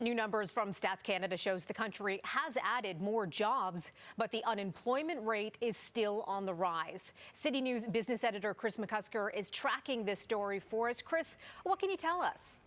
New numbers from Stats Canada shows the country has added more jobs, but the unemployment rate is still on the rise. City News business editor Kris McCusker is tracking this story for us. Kris, what can you tell us?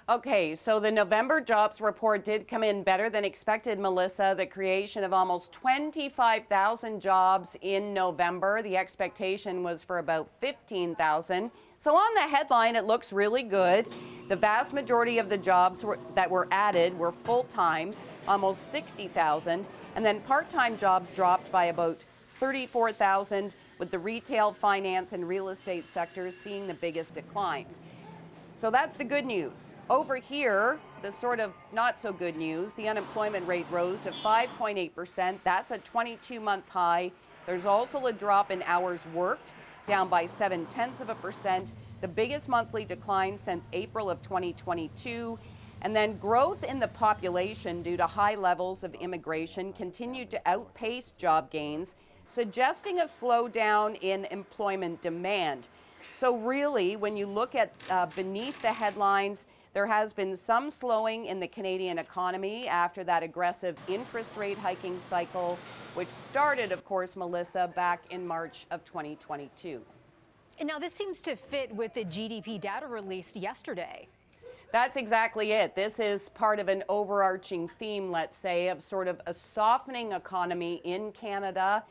Okay, so the November jobs report did come in better than expected, Melissa. The creation of almost 25,000 jobs in November. The expectation was for about 15,000. So on the headline, it looks really good. The vast majority of the jobs that were added were full-time, almost 60,000. And then part-time jobs dropped by about 34,000, with the retail, finance, and real estate sectors seeing the biggest declines. So that's the good news. Over here, the sort of not so good news, the unemployment rate rose to 5.8%. That's a 22-month high. There's also a drop in hours worked, down by 0.7%, the biggest monthly decline since April of 2022. And then growth in the population due to high levels of immigration continued to outpace job gains, suggesting a slowdown in employment demand. So really, when you look at beneath the headlines, there has been some slowing in the Canadian economy after that aggressive interest rate hiking cycle, which started, of course, Melissa, back in March of 2022. And now this seems to fit with the GDP data released yesterday. That's exactly it. This is part of an overarching theme, let's say, of sort of a softening economy in Canada,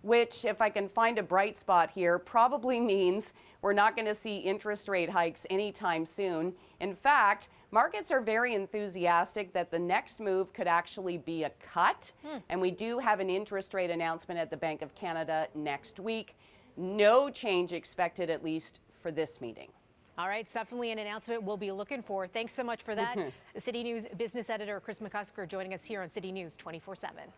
which, if I can find a bright spot here, probably means we're not going to see interest rate hikes anytime soon. In fact, markets are very enthusiastic that the next move could actually be a cut. And we do have an interest rate announcement at the Bank of Canada next week. No change expected, at least for this meeting. All right, it's definitely an announcement we'll be looking for. Thanks so much for that. The City News business editor Kris McCusker joining us here on City News 24/7.